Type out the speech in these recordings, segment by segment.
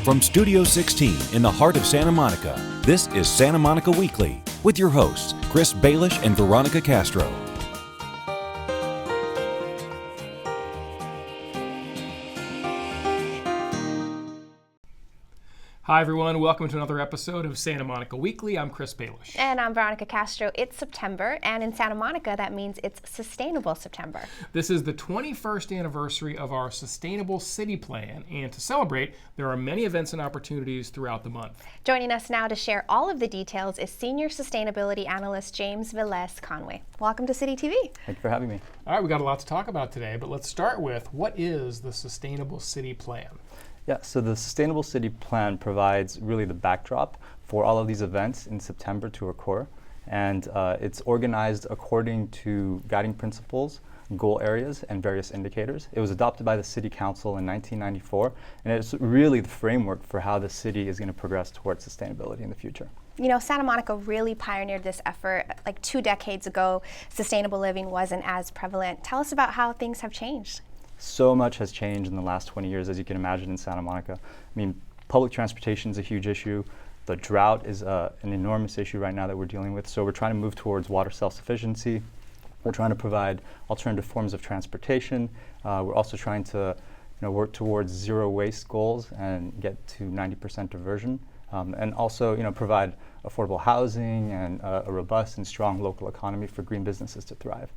From Studio 16 in the heart of Santa Monica, this is Santa Monica Weekly with your hosts, Chris Baelish and Veronica Castro. Hi everyone, welcome to another episode of Santa Monica Weekly. I'm Chris Baelish. And I'm Veronica Castro. It's September, and in Santa Monica, that means it's Sustainable September. This is the 21st anniversary of our Sustainable City Plan, and to celebrate, there are many events and opportunities throughout the month. Joining us now to share all of the details is Senior Sustainability Analyst James Velez Conway. Welcome to City TV. Thank you for having me. All right, we got a lot to talk about today, but let's start with what is the Sustainable City Plan? Yeah, so the Sustainable City Plan provides really the backdrop for all of these events in September to occur. And it's organized according to guiding principles, goal areas, and various indicators. It was adopted by the City Council in 1994, and it's really the framework for how the city is going to progress towards sustainability in the future. You know, Santa Monica really pioneered this effort. Like 2 decades ago, sustainable living wasn't as prevalent. Tell us about how things have changed. So much has changed in the last 20 years, as you can imagine, in Santa Monica. I mean, public transportation is a huge issue. The drought is an enormous issue right now that we're dealing with. So we're trying to move towards water self-sufficiency. We're trying to provide alternative forms of transportation. We're also trying to work towards zero waste goals and get to 90% diversion. And also provide affordable housing and a robust and strong local economy for green businesses to thrive.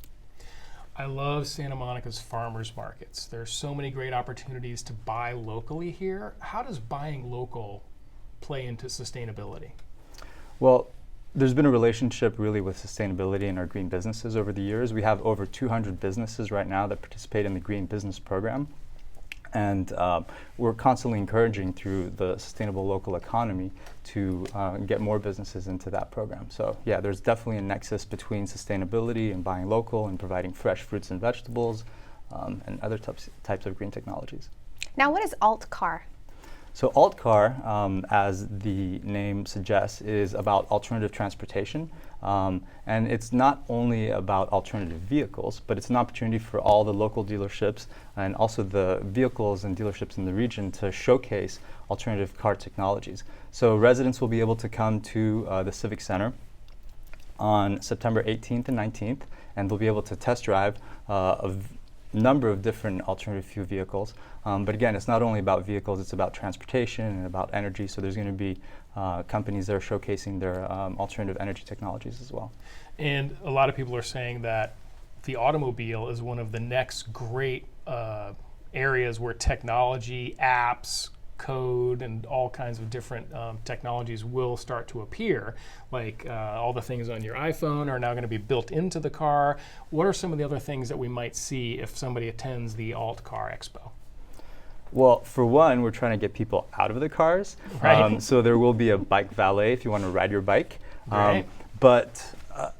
I love Santa Monica's farmers markets. There's so many great opportunities to buy locally here. How does buying local play into sustainability? Well, there's been a relationship really with sustainability in our green businesses over the years. We have over 200 businesses right now that participate in the Green Business Program. And we're constantly encouraging through the sustainable local economy to get more businesses into that program. So yeah, there's definitely a nexus between sustainability and buying local and providing fresh fruits and vegetables and other types of green technologies. Now, what is AltCar? So AltCar, as the name suggests, is about alternative transportation. And it's not only about alternative vehicles, but it's an opportunity for all the local dealerships and also the vehicles and dealerships in the region to showcase alternative car technologies. So residents will be able to come to the Civic Center on September 18th and 19th, and they'll be able to test drive a number of different alternative fuel vehicles. But again, it's not only about vehicles, it's about transportation and about energy. So there's going to be companies that are showcasing their alternative energy technologies as well. And a lot of people are saying that the automobile is one of the next great areas where technology, apps, code, and all kinds of different technologies will start to appear. Like all the things on your iPhone are now going to be built into the car. What are some of the other things that we might see if somebody attends the AltCar Expo? Well, for one, we're trying to get people out of the cars. Right. So there will be a bike valet if you want to ride your bike. Right. But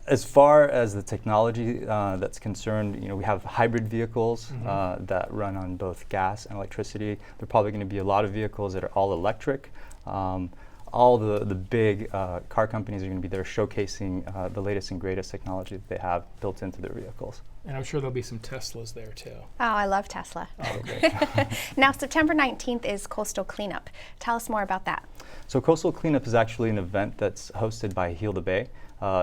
as far as the technology that's concerned, we have hybrid vehicles that run on both gas and electricity. There are probably going to be a lot of vehicles that are all electric. All the big car companies are going to be there showcasing the latest and greatest technology that they have built into their vehicles. And I'm sure there'll be some Teslas there too. Oh, I love Tesla. Oh, great. Now, September 19th is Coastal Cleanup. Tell us more about that. So Coastal Cleanup is actually an event that's hosted by Heal the Bay.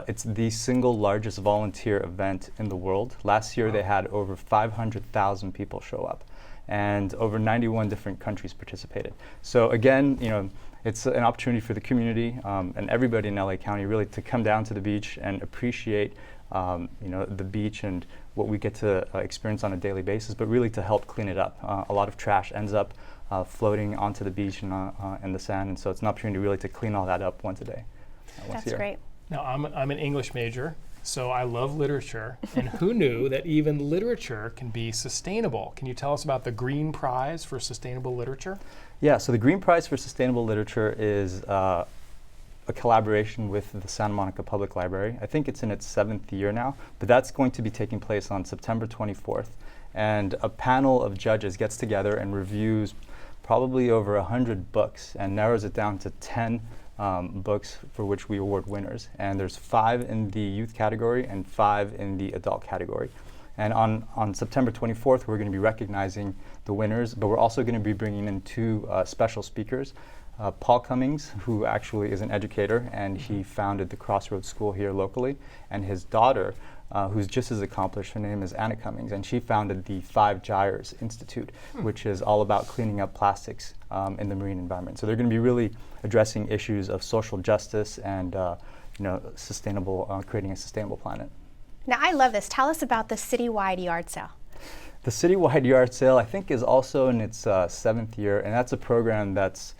It's the single largest volunteer event in the world. Last year they had over 500,000 people show up, and over 91 different countries participated. So again, it's an opportunity for the community and everybody in LA County really to come down to the beach and appreciate the beach and what we get to experience on a daily basis, but really to help clean it up. A lot of trash ends up floating onto the beach and in the sand, and so it's an opportunity really to clean all that up once a day. That's great. Now, I'm an English major, so I love literature, and who knew that even literature can be sustainable? Can you tell us about the Green Prize for Sustainable Literature? Yeah, so the Green Prize for Sustainable Literature is a collaboration with the Santa Monica Public Library. I think it's in its 7th year now, but that's going to be taking place on September 24th. And a panel of judges gets together and reviews probably over 100 books and narrows it down to 10 books for which we award winners. And there's 5 in the youth category and 5 in the adult category. And on September 24th, we're going to be recognizing the winners, but we're also going to be bringing in two special speakers. Paul Cummings, who actually is an educator, and he founded the Crossroads School here locally, and his daughter, who's just as accomplished. Her name is Anna Cummings, and she founded the Five Gyres Institute, which is all about cleaning up plastics in the marine environment. So they're going to be really addressing issues of social justice and sustainable, creating a sustainable planet. Now, I love this. Tell us about the citywide yard sale. The citywide yard sale, I think, is also in its 7th year, and that's a program that's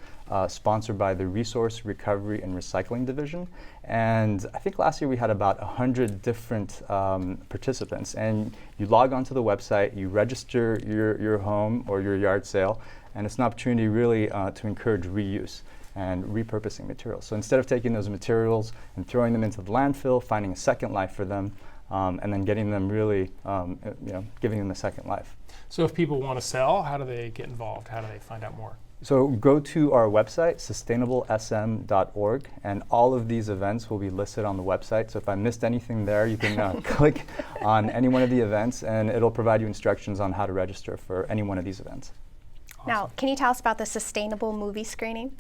sponsored by the Resource Recovery and Recycling Division. And I think last year we had about 100 different participants. And you log onto the website, you register your home or your yard sale, and it's an opportunity really to encourage reuse and repurposing materials. So instead of taking those materials and throwing them into the landfill, finding a second life for them, and then getting them really, giving them a second life. So if people want to sell, how do they get involved? How do they find out more? So go to our website, sustainablesm.org, and all of these events will be listed on the website. So if I missed anything there, you can click on any one of the events, and it'll provide you instructions on how to register for any one of these events. Awesome. Now, can you tell us about the sustainable movie screening?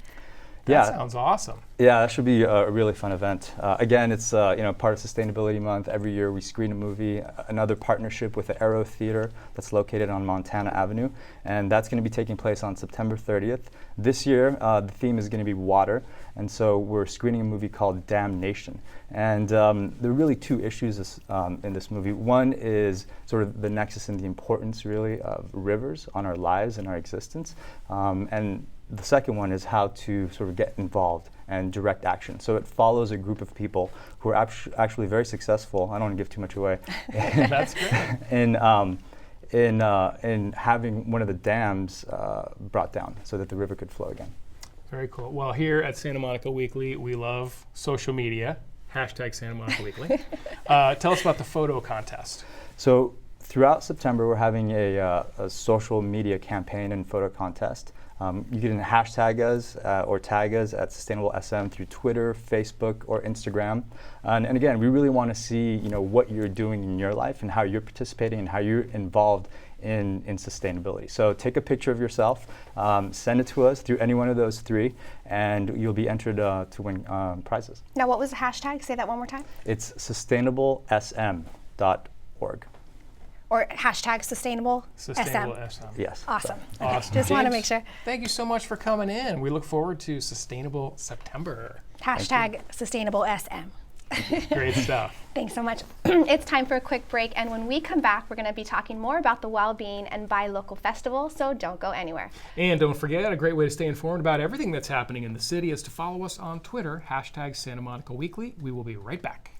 That sounds awesome. Yeah, that should be a really fun event. Again, it's part of Sustainability Month. Every year we screen a movie, another partnership with the Aero Theater that's located on Montana Avenue, and that's going to be taking place on September 30th. This year, the theme is going to be water, and so we're screening a movie called Damnation. And there are really two issues in this movie. One is sort of the nexus and the importance, really, of rivers on our lives and our existence, and the second one is how to sort of get involved and direct action. So it follows a group of people who are actually very successful. I don't want to give too much away. That's great. in having one of the dams brought down so that the river could flow again. Very cool. Well, here at Santa Monica Weekly, we love social media. Hashtag Santa Monica Weekly. Tell us about the photo contest. So throughout September, we're having a social media campaign and photo contest. You can hashtag us or tag us at SustainableSM through Twitter, Facebook, or Instagram. And again, we really want to see what you're doing in your life and how you're participating and how you're involved in sustainability. So take a picture of yourself, send it to us through any one of those three, and you'll be entered to win prizes. Now, what was the hashtag? Say that one more time. It's sustainablesm.org. Or hashtag sustainable SM. SM. Yes. Awesome. Awesome. Just want to James, make sure. Thank you so much for coming in. We look forward to Sustainable September. Hashtag sustainable SM. Great stuff. Thanks so much. It's time for a quick break, and when we come back, we're going to be talking more about the Well-Being and Buy Local Festival, so don't go anywhere. And don't forget, a great way to stay informed about everything that's happening in the city is to follow us on Twitter, hashtag Santa Monica Weekly. We will be right back.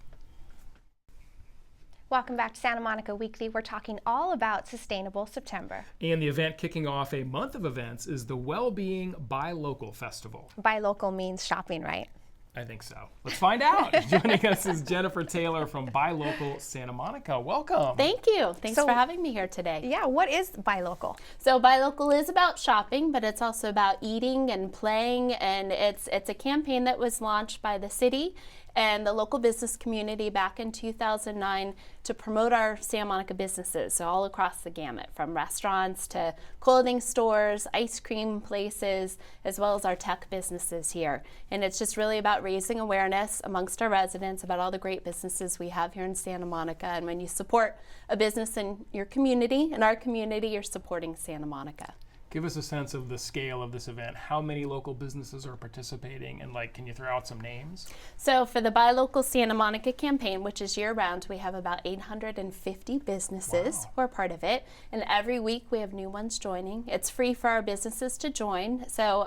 Welcome back to Santa Monica Weekly. We're talking all about Sustainable September. And the event kicking off a month of events is the Well-Being Buy Local Festival. Buy local means shopping, right? I think so. Let's find out. Joining us is Jennifer Taylor from Buy Local Santa Monica. Welcome. Thank you. Thanks for having me here today. Yeah, what is Buy Local? So Buy Local is about shopping, but it's also about eating and playing, and it's a campaign that was launched by the city and the local business community back in 2009 to promote our Santa Monica businesses, so all across the gamut, from restaurants to clothing stores, ice cream places, as well as our tech businesses here. And it's just really about raising awareness amongst our residents about all the great businesses we have here in Santa Monica. And when you support a business in your community, in our community, you're supporting Santa Monica. Give us a sense of the scale of this event. How many local businesses are participating, and can you throw out some names? So for the Buy Local Santa Monica campaign, which is year-round, we have about 850 businesses who are part of it, and every week we have new ones joining. It's free for our businesses to join, so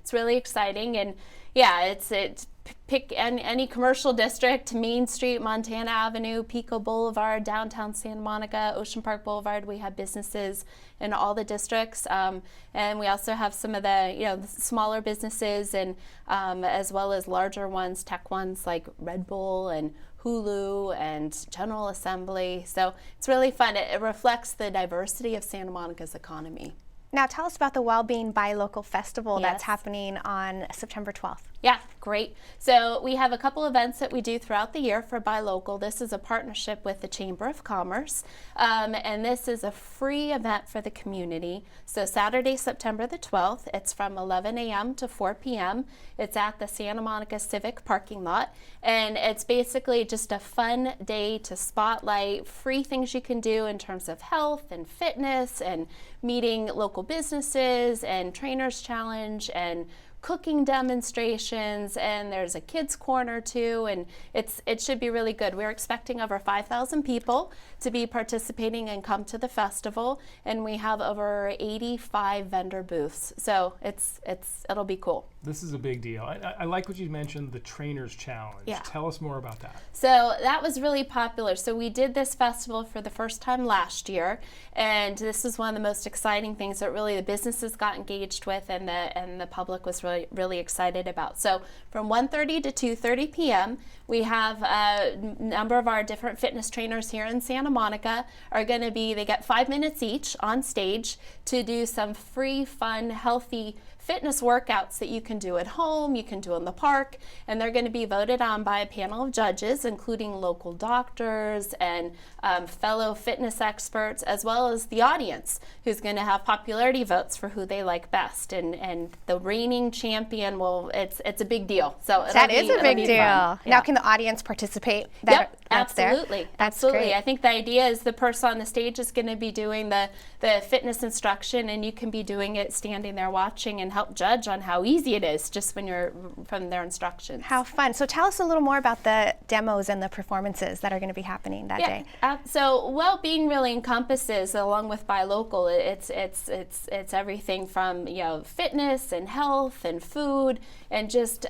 it's really exciting. And yeah, it's pick any commercial district, Main Street, Montana Avenue, Pico Boulevard, downtown Santa Monica, Ocean Park Boulevard. We have businesses in all the districts, and we also have some of the the smaller businesses, and as well as larger ones, tech ones like Red Bull and Hulu and General Assembly. So it's really fun. It reflects the diversity of Santa Monica's economy. Now tell us about the Well-Being Buy Local Festival that's Yes. happening on September 12th. Yeah, great. So we have a couple events that we do throughout the year for Buy Local. This is a partnership with the Chamber of Commerce, and this is a free event for the community. So Saturday, September the 12th, it's from 11 a.m. to 4 p.m. It's at the Santa Monica Civic parking lot, and it's basically just a fun day to spotlight free things you can do in terms of health and fitness and meeting local businesses and trainers challenge and cooking demonstrations, and there's a kids corner too, and it should be really good. We're expecting over 5,000 people to be participating and come to the festival, and we have over 85 vendor booths, so it'll be cool. This is a big deal. I like what you mentioned, the Trainers Challenge. Yeah. Tell us more about that. So that was really popular. So we did this festival for the first time last year, and this is one of the most exciting things that really the businesses got engaged with, and the public was really excited about. So from 1:30 to 2:30 p.m. we have a number of our different fitness trainers here in Santa Monica are going to be, they get 5 minutes each on stage to do some free, fun, healthy fitness workouts that you can do at home, you can do in the park, and they're going to be voted on by a panel of judges, including local doctors and fellow fitness experts, as well as the audience, who's going to have popularity votes for who they like best. And the reigning champion it's a big deal. So That is a big deal. Yeah. Now, can the audience participate? Yep, That's there? absolutely. That's Absolutely. great. I think the idea is the person on the stage is going to be doing the fitness instruction, and you can be doing it standing there watching and help judge on how easy it is just when you're from their instructions. How fun. So tell us a little more about the demos and the performances that are going to be happening that day. So well-being really encompasses, along with Buy Local, it's everything from fitness and health and food and just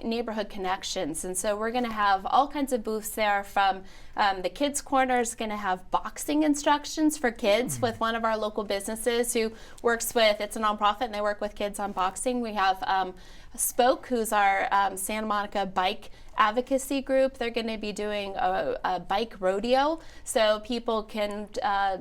neighborhood connections. And so we're going to have all kinds of booths there. From the kids corner is going to have boxing instructions for kids with one of our local businesses who works with, it's a nonprofit, and they work with kids on boxing. We have Spoke, who's our Santa Monica bike advocacy group. They're going to be doing a bike rodeo, so people can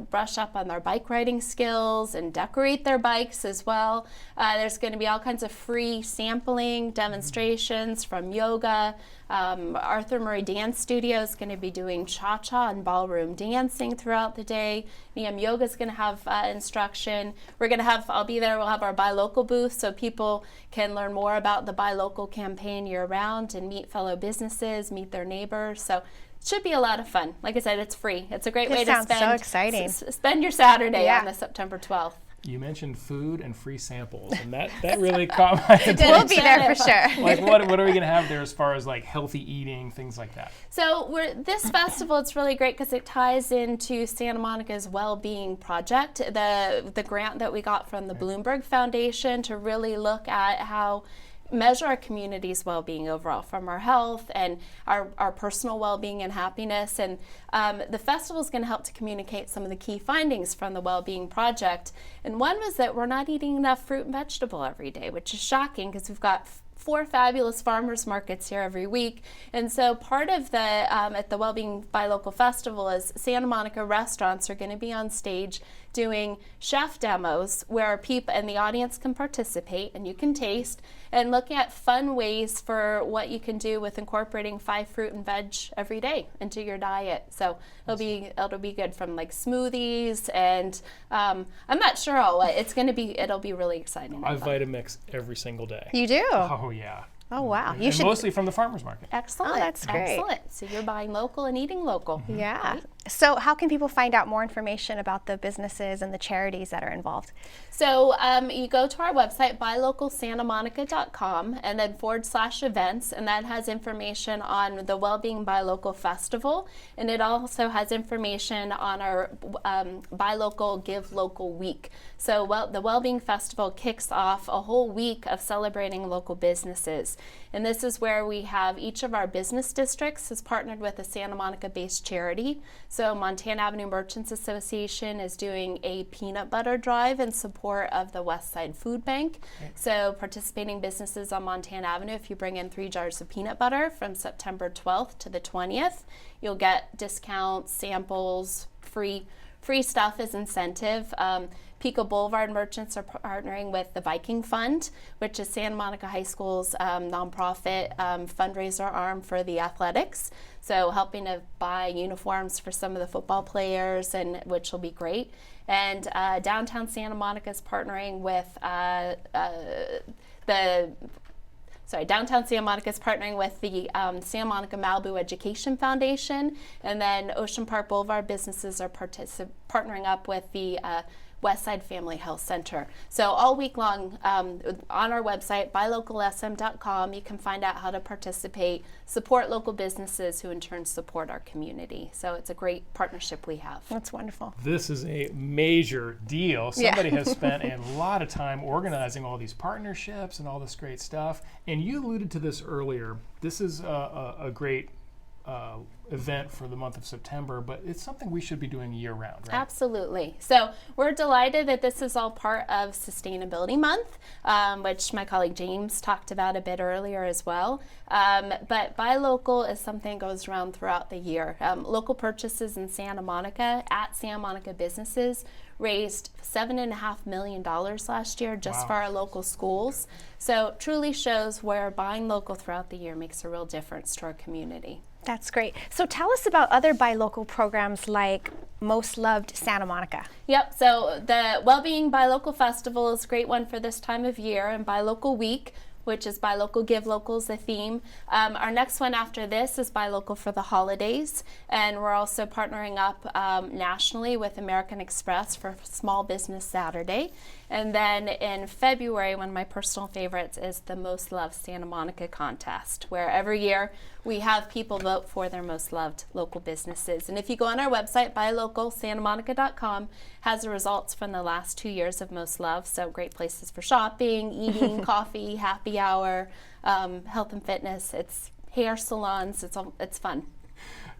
brush up on their bike riding skills and decorate their bikes as well. There's going to be all kinds of free sampling demonstrations from yoga. Arthur Murray Dance Studio is going to be doing cha-cha and ballroom dancing throughout the day. Niyam Yoga is going to have instruction. I'll be there, we'll have our Buy Local booth so people can learn more about the Buy Local campaign year-round and meet fellow businesses, meet their neighbors. So it should be a lot of fun. Like I said, it's free. It's a great way to sounds so exciting. Spend your Saturday Yeah. on the September 12th. You mentioned food and free samples, and that really caught my attention. We'll be there for sure. Like, what are we going to have there as far as like healthy eating, things like that? So this festival, it's really great because it ties into Santa Monica's Well-Being Project, the grant that we got from the Bloomberg Foundation to really look at how measure our community's well-being overall, from our health and our personal well-being and happiness. And the festival is going to help to communicate some of the key findings from the Well-Being Project. And one was that we're not eating enough fruit and vegetable every day, which is shocking because we've got 4 fabulous farmers markets here every week. And so part of the at the Wellbeing Buy Local Festival is Santa Monica restaurants are going to be on stage doing chef demos where people and the audience can participate and you can taste and look at fun ways for what you can do with incorporating 5 fruit and veg every day into your diet. So it'll be good, from like smoothies and I'm not sure it'll be really exciting. I Vitamix every single day. You do? Oh yeah. Oh, wow. And mostly from the farmers market. Excellent. Oh, that's great. Excellent. So you're buying local and eating local. Yeah. So how can people find out more information about the businesses and the charities that are involved? So you go to our website, buylocalsantamonica.com, and then /events, and that has information on the Wellbeing Buy Local Festival, and it also has information on our Buy Local, Give Local Week. So the Wellbeing Festival kicks off a whole week of celebrating local businesses. And this is where we have each of our business districts has partnered with a Santa Monica-based charity. So Montana Avenue Merchants Association is doing a peanut butter drive in support of the Westside Food Bank. Okay. So participating businesses on Montana Avenue, if you bring in 3 jars of peanut butter from September 12th to the 20th, you'll get discounts, samples, free stuff as incentive. Pico Boulevard merchants are partnering with the Viking Fund, which is Santa Monica High School's nonprofit fundraiser arm for the athletics. So helping to buy uniforms for some of the football players, and which will be great. And Downtown Santa Monica is partnering with Downtown Santa Monica is partnering with the Santa Monica Malibu Education Foundation, and then Ocean Park Boulevard businesses are partnering up with the Westside Family Health Center. So all week long on our website, buylocalsm.com, you can find out how to participate, support local businesses who in turn support our community. So it's a great partnership we have. That's wonderful. This is a major deal. Somebody has spent a lot of time organizing all these partnerships and all this great stuff. And you alluded to this earlier. This is a great event for the month of September, but it's something we should be doing year round, right? Absolutely. So we're delighted that this is all part of Sustainability Month, which my colleague James talked about a bit earlier as well. But Buy Local is something that goes around throughout the year. Local purchases in Santa Monica at Santa Monica businesses raised $7.5 million last year just for our local schools. So it truly shows where buying local throughout the year makes a real difference to our community. That's great. So tell us about other Buy Local programs like Most Loved Santa Monica. Yep, so the Wellbeing Buy Local Festival is a great one for this time of year, and Buy Local Week, which is Buy Local, Give Local is the theme. Our next one after this is Buy Local for the holidays, and we're also partnering up nationally with American Express for Small Business Saturday. And then in February, one of my personal favorites is the Most Loved Santa Monica contest, where every year we have people vote for their most loved local businesses. And if you go on our website, buylocalsantamonica.com, has the results from the last 2 years of Most Loved. So great places for shopping, eating, coffee, happy hour, health and fitness. It's hair salons. It's fun.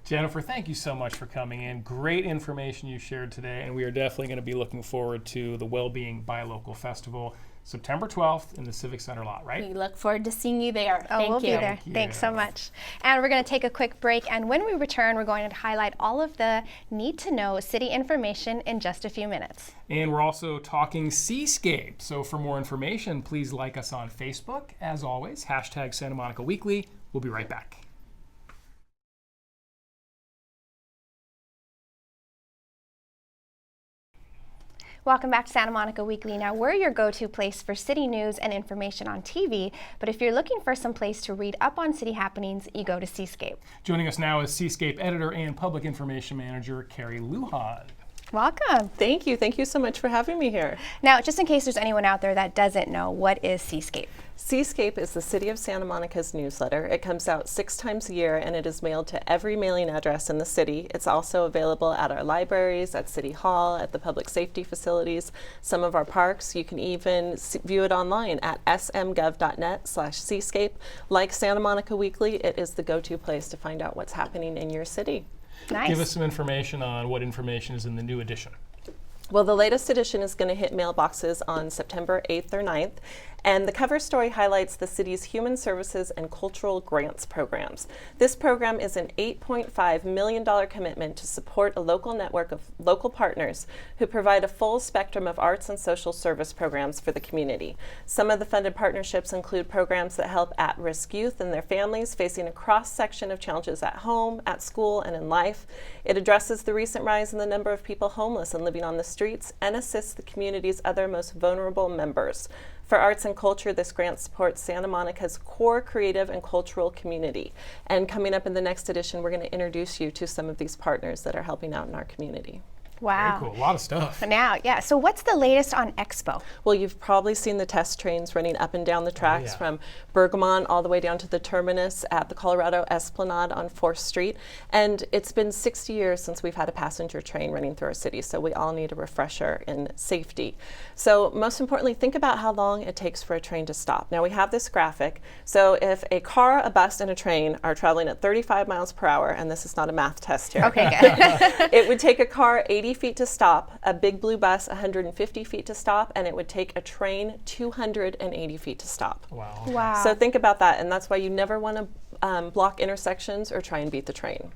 Jennifer, thank you so much for coming in. Great information you shared today, and we are definitely going to be looking forward to the Wellbeing Buy Local Festival, September 12th in the Civic Center lot, right? We look forward to seeing you there. Oh, Thank we'll you. be there. Thanks so much. And we're going to take a quick break, and when we return, we're going to highlight all of the need-to-know city information in just a few minutes. And we're also talking Seascape. So for more information, please like us on Facebook. As always, hashtag Santa Monica Weekly. We'll be right back. Welcome back to Santa Monica Weekly. Now, we're your go-to place for city news and information on TV, but if you're looking for some place to read up on city happenings, you go to Seascape. Joining us now is Seascape editor and public information manager, Carrie Lujan. Welcome. Thank you. Thank you so much for having me here. Now, just in case there's anyone out there that doesn't know, what is Seascape? Seascape is the City of Santa Monica's newsletter. It comes out 6 times a year, and it is mailed to every mailing address in the city. It's also available at our libraries, at City Hall, at the public safety facilities, some of our parks. You can even view it online at smgov.net/Seascape. Like Santa Monica Weekly, it is the go-to place to find out what's happening in your city. Nice. Give us some information on what information is in the new edition. Well, the latest edition is going to hit mailboxes on September 8th or 9th, and the cover story highlights the city's Human Services and Cultural Grants programs. This program is an $8.5 million commitment to support a local network of local partners who provide a full spectrum of arts and social service programs for the community. Some of the funded partnerships include programs that help at-risk youth and their families facing a cross-section of challenges at home, at school, and in life. It addresses the recent rise in the number of people homeless and living on the streets and assists the community's other most vulnerable members. For arts and culture, this grant supports Santa Monica's core creative and cultural community. And coming up in the next edition, we're going to introduce you to some of these partners that are helping out in our community. Wow. Very cool. A lot of stuff. Now, yeah. So what's the latest on Expo? Well, you've probably seen the test trains running up and down the tracks from Bergamot all the way down to the terminus at the Colorado Esplanade on 4th Street. And it's been 60 years since we've had a passenger train running through our city, so we all need a refresher in safety. So most importantly, think about how long it takes for a train to stop. Now we have this graphic. So if a car, a bus, and a train are traveling at 35 miles per hour, and this is not a math test here. Okay, good. It would take a car 80 feet to stop, a big blue bus 150 feet to stop, and it would take a train 280 feet to stop. Wow. Wow. So think about that, and that's why you never want to block intersections or try and beat the train.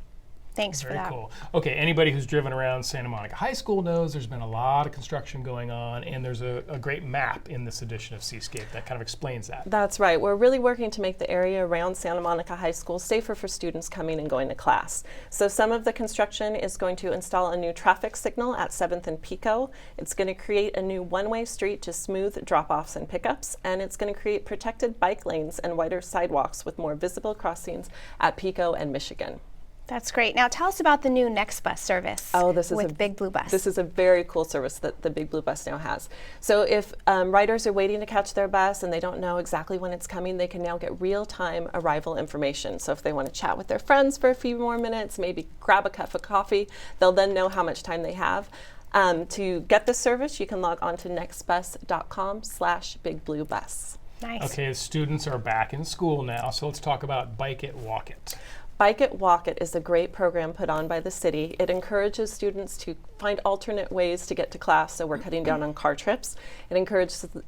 Thanks for Very that. cool. Okay, anybody who's driven around Santa Monica High School knows there's been a lot of construction going on, and there's a great map in this edition of Seascape that kind of explains that. That's right. We're really working to make the area around Santa Monica High School safer for students coming and going to class. So some of the construction is going to install a new traffic signal at 7th and Pico. It's going to create a new one-way street to smooth drop-offs and pickups, and it's going to create protected bike lanes and wider sidewalks with more visible crossings at Pico and Michigan. That's great. Now tell us about the new Next Bus service with Big Blue Bus. This is a very cool service that the Big Blue Bus now has. So if riders are waiting to catch their bus and they don't know exactly when it's coming, they can now get real-time arrival information. So if they want to chat with their friends for a few more minutes, maybe grab a cup of coffee, they'll then know how much time they have. To get this service, you can log on to nextbus.com/bigbluebus. Nice. Okay, students are back in school now, so let's talk about Bike It, Walk It. Bike It, Walk It is a great program put on by the city. It encourages students to find alternate ways to get to class, so we're cutting down on car trips. It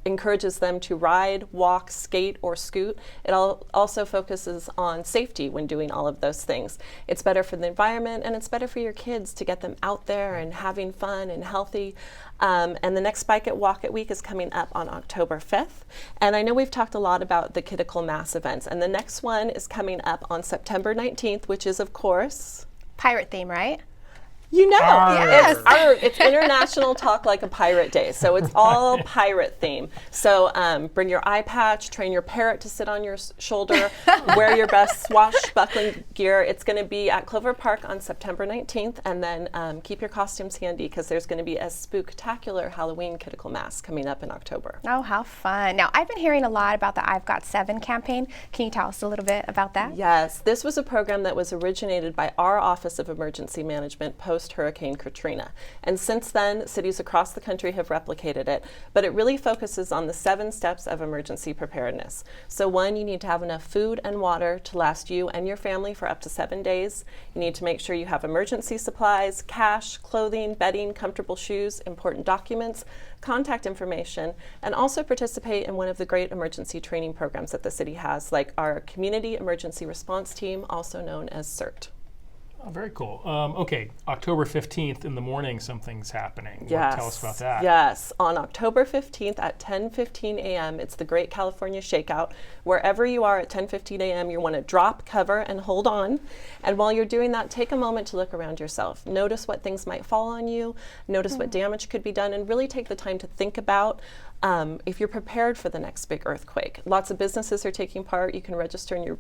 encourages them to ride, walk, skate, or scoot. It also focuses on safety when doing all of those things. It's better for the environment, and it's better for your kids to get them out there and having fun and healthy. And the next Bike It, Walk It week is coming up on October 5th. And I know we've talked a lot about the Kiddical Mass events, and the next one is coming up on September 19th, which is, of course, Pirate theme, right? you know, Yes. it's International Talk Like a Pirate Day, so it's all pirate theme. So bring your eye patch, train your parrot to sit on your shoulder, wear your best swashbuckling gear. It's going to be at Clover Park on September 19th, and then keep your costumes handy because there's going to be a spooktacular Halloween Kiddical Mass coming up in October. Oh, how fun. Now, I've been hearing a lot about the I've Got 7 campaign. Can you tell us a little bit about that? Yes, this was a program that was originated by our Office of Emergency Management post-Hurricane Katrina. And since then, cities across the country have replicated it, but it really focuses on the 7 steps of emergency preparedness. So 1, you need to have enough food and water to last you and your family for up to 7 days. You need to make sure you have emergency supplies, cash, clothing, bedding, comfortable shoes, important documents, contact information, and also participate in one of the great emergency training programs that the city has, like our Community Emergency Response Team, also known as CERT. Oh, very cool. Okay, October 15th in the morning, something's happening. Yes. Tell us about that. Yes, on October 15th at 10:15 a.m., it's the Great California Shakeout. Wherever you are at 10:15 a.m., you want to drop, cover, and hold on. And while you're doing that, take a moment to look around yourself. Notice what things might fall on you, notice what damage could be done, and really take the time to think about if you're prepared for the next big earthquake. Lots of businesses are taking part. You can register your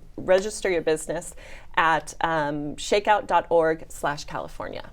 business at shakeout.org/California.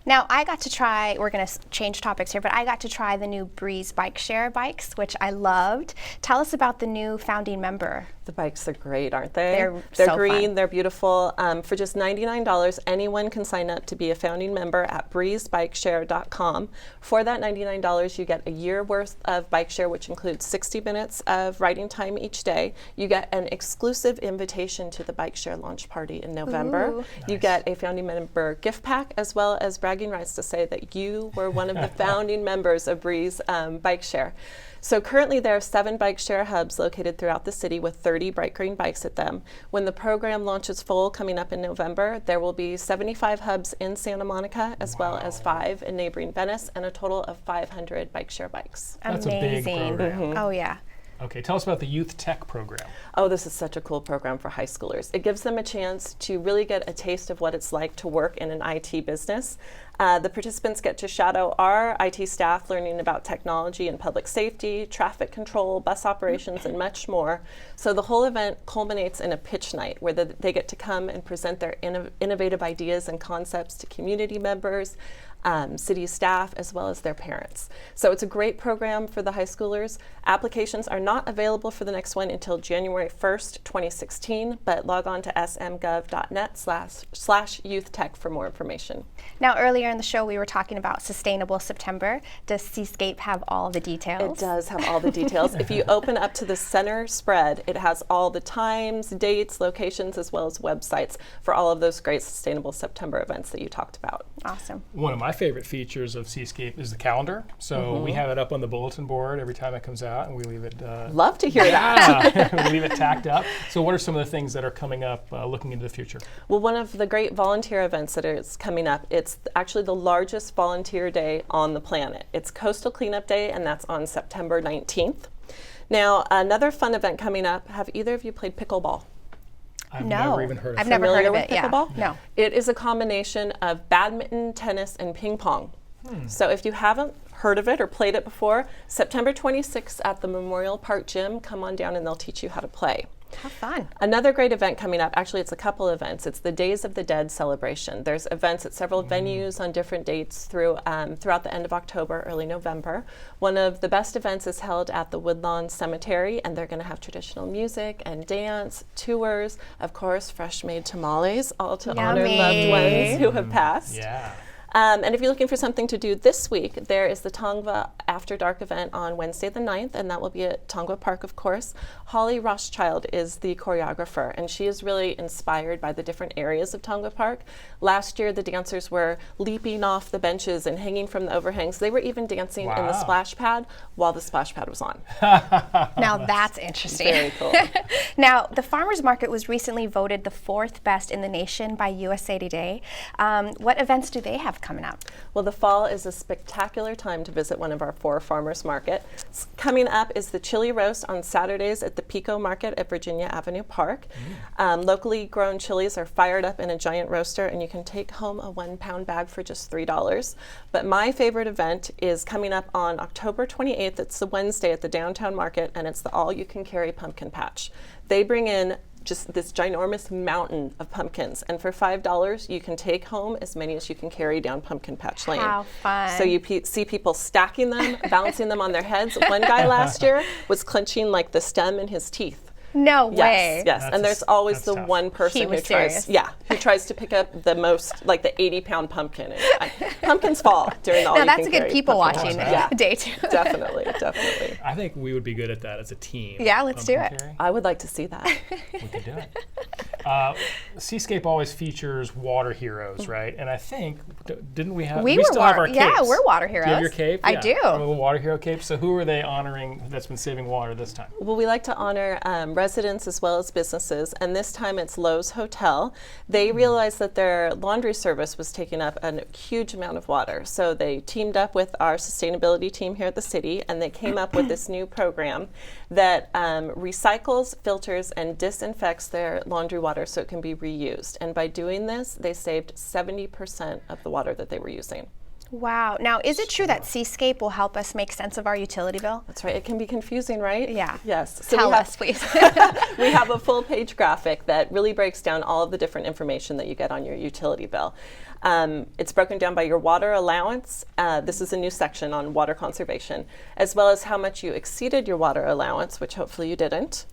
Now, I got to try, we're going to change topics here, but I got to try the new Breeze Bike Share bikes, which I loved. Tell us about the new founding member. The bikes are great, aren't they? They're so green, fun. they're beautiful. For just $99, anyone can sign up to be a founding member at breezebikeshare.com. For that $99, you get a year worth of bike share, which includes 60 minutes of riding time each day. You get an exclusive invitation to the Bike Share launch party in November. Ooh. You get a founding member gift pack, as well as bragging rights to say that you were one of the founding members of Breeze Bike Share. So currently there are 7 bike share hubs located throughout the city with 30 bright green bikes at them. When the program launches full coming up in November, there will be 75 hubs in Santa Monica, as well as 5 in neighboring Venice, and a total of 500 bike share bikes. That's a big Amazing. program. Oh, yeah. Okay, tell us about the Youth Tech program. Oh, this is such a cool program for high schoolers. It gives them a chance to really get a taste of what it's like to work in an IT business. The participants get to shadow our IT staff learning about technology and public safety, traffic control, bus operations, and much more. So the whole event culminates in a pitch night where they get to come and present their innovative ideas and concepts to community members, city staff, as well as their parents. So it's a great program for the high schoolers. Applications are not available for the next one until January 1st, 2016, but log on to smgov.net/youthtech for more information. Now, earlier earlier in the show we were talking about Sustainable September. Does Seascape have all the details? It does have all the details. If you open up to the center spread, it has all the times, dates, locations, as well as websites for all of those great Sustainable September events that you talked about. Awesome. One of my favorite features of Seascape is the calendar. So we have it up on the bulletin board every time it comes out, and we leave it. Love to hear that. We leave it tacked up. So, what are some of the things that are coming up, looking into the future? Well, one of the great volunteer events that is coming up, it's actually the largest volunteer day on the planet. It's Coastal Cleanup Day, and that's on September 19th. Now, another fun event coming up, have either of you played pickleball? I've No. never even heard of I've it. never heard Familiar of with it. Yeah. pickleball? No. It is a combination of badminton, tennis, and ping pong. So if you haven't heard of it or played it before, September 26th at the Memorial Park Gym, come on down and they'll teach you how to play. How fun. Another great event coming up, actually it's a couple events, it's the Days of the Dead celebration. There's events at several venues on different dates throughout the end of October, early November. One of the best events is held at the Woodlawn Cemetery, and they're going to have traditional music and dance, tours, of course, fresh made tamales, all to honor Yummy. loved ones who have passed. Yeah. And if you're looking for something to do this week, there is the Tongva After Dark event on Wednesday the 9th, and that will be at Tongva Park, of course. Holly Rothschild is the choreographer, and she is really inspired by the different areas of Tongva Park. Last year, the dancers were leaping off the benches and hanging from the overhangs. They were even dancing in the Wow. splash pad while the splash pad was on. Now that's interesting. Very cool. Now, the farmers market was recently voted the 4th best in the nation by USA Today. What events do they have coming up? Well, the fall is a spectacular time to visit one of our 4 farmers market. Coming up is the chili roast on Saturdays at the Pico Market at Virginia Avenue Park. Locally grown chilies are fired up in a giant roaster, and you can take home a 1-pound bag for just $3. But my favorite event is coming up on October 28th. It's the Wednesday at the Downtown Market, and it's the all-you-can-carry pumpkin patch. They bring in just this ginormous mountain of pumpkins, and for $5 you can take home as many as you can carry down Pumpkin Patch Lane. How fun. So you see people stacking them, balancing them on their heads. One guy last year was clenching like the stem in his teeth. No way. Yes, That's and there's always the tough. one person He who was tries, serious. who tries to pick up the most, like the 80-pound pumpkin. And pumpkins fall during the Now that's a all-you-can-carry good people pumpkin watching patch. Yeah, day too. definitely, definitely. I think we would be good at that as a team. Yeah, let's do Pumpkin it. carry. I would like to see that. We could do it. Seascape always features water heroes, right? And I think, didn't we have, We were still have our water- yeah, capes. we're water Do you have your heroes. cape? I Yeah. do. A little water hero cape. So who are they honoring that's been saving water this time? Well, we like to honor residents as well as businesses, and this time it's Lowe's Hotel. They realized that their laundry service was taking up a huge amount of water, so they teamed up with our sustainability team here at the city, and they came up with this new program that recycles, filters, and disinfects their laundry water so it can be reused. And by doing this, they saved 70% of the water that they were using. Wow. Now, is it true that Seascape will help us make sense of our utility bill? That's right. It can be confusing, right? Yeah. Yes. So Tell we have- us, please. We have a full page graphic that really breaks down all of the different information that you get on your utility bill. It's broken down by your water allowance. This is a new section on water conservation, as well as how much you exceeded your water allowance, which hopefully you didn't,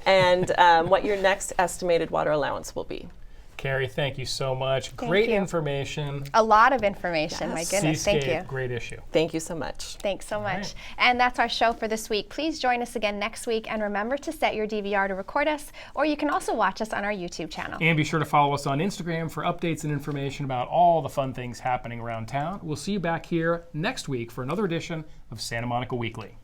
and what your next estimated water allowance will be. Carrie, thank you so much. Great you. information. A lot of information. My Yes. goodness. Thank Seascape, you. great issue. Thank you so much. Thanks so much. right. And that's our show for this week. Please join us again next week, and remember to set your DVR to record us, or you can also watch us on our YouTube channel. And be sure to follow us on Instagram for updates and information about all the fun things happening around town. We'll see you back here next week for another edition of Santa Monica Weekly.